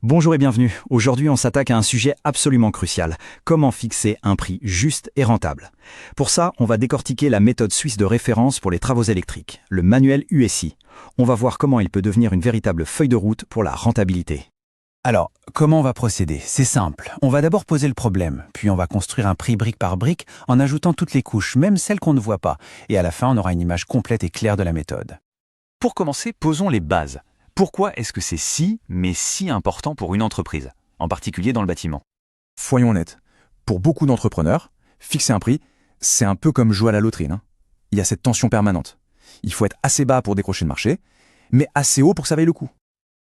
Bonjour et bienvenue. Aujourd'hui, on s'attaque à un sujet absolument crucial. Comment fixer un prix juste et rentable? Pour ça, on va décortiquer la méthode suisse de référence pour les travaux électriques, le manuel USI. On va voir comment il peut devenir une véritable feuille de route pour la rentabilité. Alors, comment on va procéder? C'est simple. On va d'abord poser le problème, puis on va construire un prix brique par brique en ajoutant toutes les couches, même celles qu'on ne voit pas. Et à la fin, on aura une image complète et claire de la méthode. Pour commencer, posons les bases. Pourquoi est-ce que c'est si important pour une entreprise, en particulier dans le bâtiment? Soyons honnêtes, pour beaucoup d'entrepreneurs, fixer un prix, c'est un peu comme jouer à la loterie. Il y a cette tension permanente. Il faut être assez bas pour décrocher le marché, mais assez haut pour que ça vaille le coup.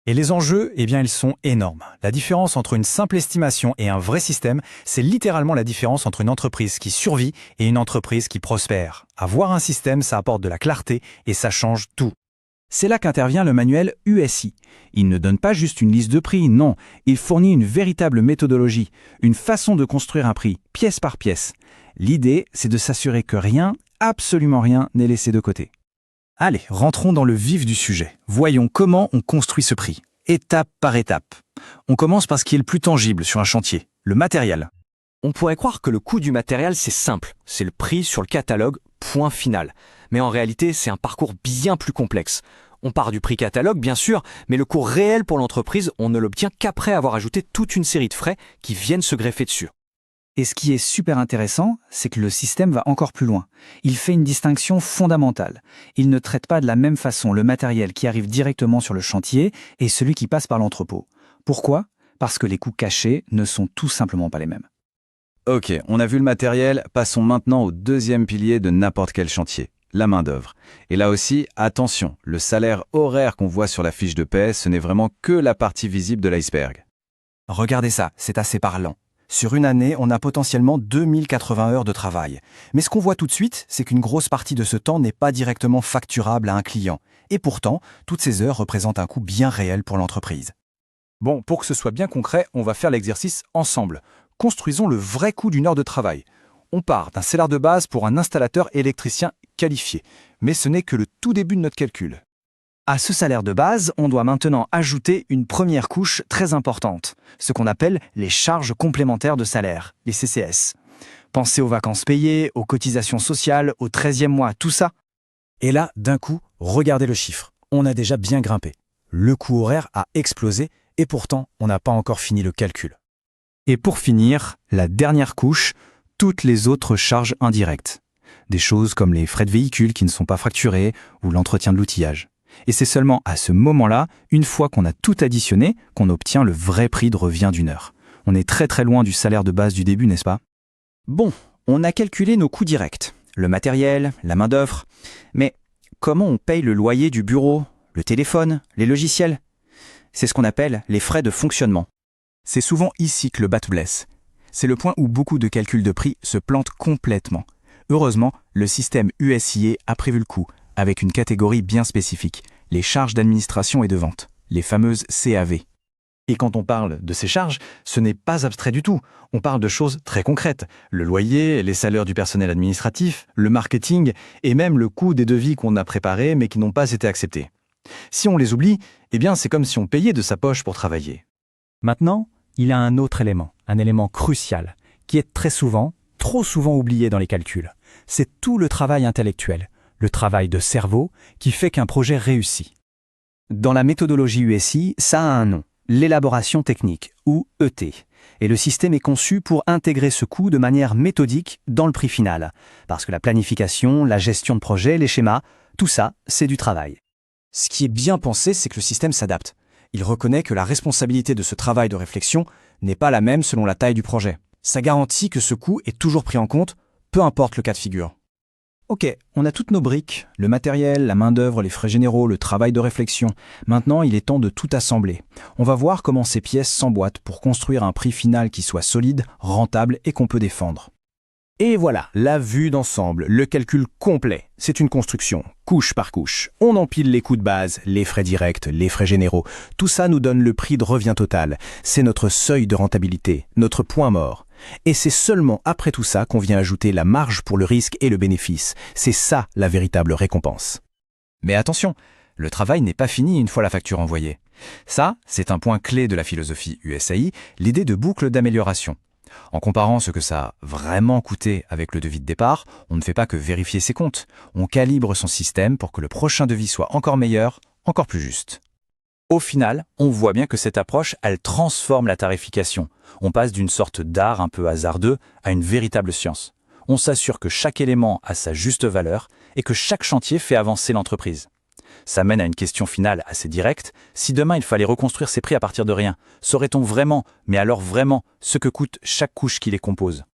Et les enjeux, ils sont énormes. La différence entre une simple estimation et un vrai système, c'est littéralement la différence entre une entreprise qui survit et une entreprise qui prospère. Avoir un système, ça apporte de la clarté et ça change tout. C'est là qu'intervient le manuel USI. Il ne donne pas juste une liste de prix, non, il fournit une véritable méthodologie, une façon de construire un prix, pièce par pièce. L'idée, c'est de s'assurer que rien, absolument rien, n'est laissé de côté. Allez, rentrons dans le vif du sujet. Voyons comment on construit ce prix, étape par étape. On commence par ce qui est le plus tangible sur un chantier, le matériel. On pourrait croire que le coût du matériel, c'est simple. C'est le prix sur le catalogue, point final. Mais en réalité, c'est un parcours bien plus complexe. On part du prix catalogue, bien sûr, mais le coût réel pour l'entreprise, on ne l'obtient qu'après avoir ajouté toute une série de frais qui viennent se greffer dessus. Et ce qui est super intéressant, c'est que le système va encore plus loin. Il fait une distinction fondamentale. Il ne traite pas de la même façon le matériel qui arrive directement sur le chantier et celui qui passe par l'entrepôt. Pourquoi? Parce que les coûts cachés ne sont tout simplement pas les mêmes. Ok, on a vu le matériel, passons maintenant au deuxième pilier de n'importe quel chantier, la main-d'œuvre. Et là aussi, attention, le salaire horaire qu'on voit sur la fiche de paie, ce n'est vraiment que la partie visible de l'iceberg. Regardez ça, c'est assez parlant. Sur une année, on a potentiellement 2080 heures de travail. Mais ce qu'on voit tout de suite, c'est qu'une grosse partie de ce temps n'est pas directement facturable à un client. Et pourtant, toutes ces heures représentent un coût bien réel pour l'entreprise. Bon, pour que ce soit bien concret, on va faire l'exercice ensemble. Construisons le vrai coût d'une heure de travail. On part d'un salaire de base pour un installateur électricien qualifié. Mais ce n'est que le tout début de notre calcul. À ce salaire de base, on doit maintenant ajouter une première couche très importante, ce qu'on appelle les charges complémentaires de salaire, les CCS. Pensez aux vacances payées, aux cotisations sociales, au 13e mois, tout ça. Et là, d'un coup, regardez le chiffre. On a déjà bien grimpé. Le coût horaire a explosé et pourtant, on n'a pas encore fini le calcul. Et pour finir, la dernière couche, toutes les autres charges indirectes. Des choses comme les frais de véhicule qui ne sont pas facturés ou l'entretien de l'outillage. Et c'est seulement à ce moment-là, une fois qu'on a tout additionné, qu'on obtient le vrai prix de revient d'une heure. On est très très loin du salaire de base du début, n'est-ce pas? Bon, on a calculé nos coûts directs, le matériel, la main-d'œuvre. Mais comment on paye le loyer du bureau, le téléphone, les logiciels? C'est ce qu'on appelle les frais de fonctionnement. C'est souvent ici que le bât blesse. C'est le point où beaucoup de calculs de prix se plantent complètement. Heureusement, le système USIE a prévu le coup, avec une catégorie bien spécifique, les charges d'administration et de vente, les fameuses CAV. Et quand on parle de ces charges, ce n'est pas abstrait du tout. On parle de choses très concrètes. Le loyer, les salaires du personnel administratif, le marketing et même le coût des devis qu'on a préparés mais qui n'ont pas été acceptés. Si on les oublie, c'est comme si on payait de sa poche pour travailler. Maintenant, il y a un autre élément, un élément crucial, qui est très souvent, trop souvent oublié dans les calculs. C'est tout le travail intellectuel, le travail de cerveau qui fait qu'un projet réussit. Dans la méthodologie USI, ça a un nom, l'élaboration technique, ou ET. Et le système est conçu pour intégrer ce coût de manière méthodique dans le prix final. Parce que la planification, la gestion de projet, les schémas, tout ça, c'est du travail. Ce qui est bien pensé, c'est que le système s'adapte. Il reconnaît que la responsabilité de ce travail de réflexion n'est pas la même selon la taille du projet. Ça garantit que ce coût est toujours pris en compte, peu importe le cas de figure. Ok, on a toutes nos briques, le matériel, la main-d'œuvre, les frais généraux, le travail de réflexion. Maintenant, il est temps de tout assembler. On va voir comment ces pièces s'emboîtent pour construire un prix final qui soit solide, rentable et qu'on peut défendre. Et voilà, la vue d'ensemble, le calcul complet. C'est une construction, couche par couche. On empile les coûts de base, les frais directs, les frais généraux. Tout ça nous donne le prix de revient total. C'est notre seuil de rentabilité, notre point mort. Et c'est seulement après tout ça qu'on vient ajouter la marge pour le risque et le bénéfice. C'est ça la véritable récompense. Mais attention, le travail n'est pas fini une fois la facture envoyée. Ça, c'est un point clé de la philosophie USAI, l'idée de boucle d'amélioration. En comparant ce que ça a vraiment coûté avec le devis de départ, on ne fait pas que vérifier ses comptes. On calibre son système pour que le prochain devis soit encore meilleur, encore plus juste. Au final, on voit bien que cette approche, elle transforme la tarification. On passe d'une sorte d'art un peu hasardeux à une véritable science. On s'assure que chaque élément a sa juste valeur et que chaque chantier fait avancer l'entreprise. Ça mène à une question finale assez directe. Si demain il fallait reconstruire ces prix à partir de rien, saurait-on vraiment, mais alors vraiment, ce que coûte chaque couche qui les compose ?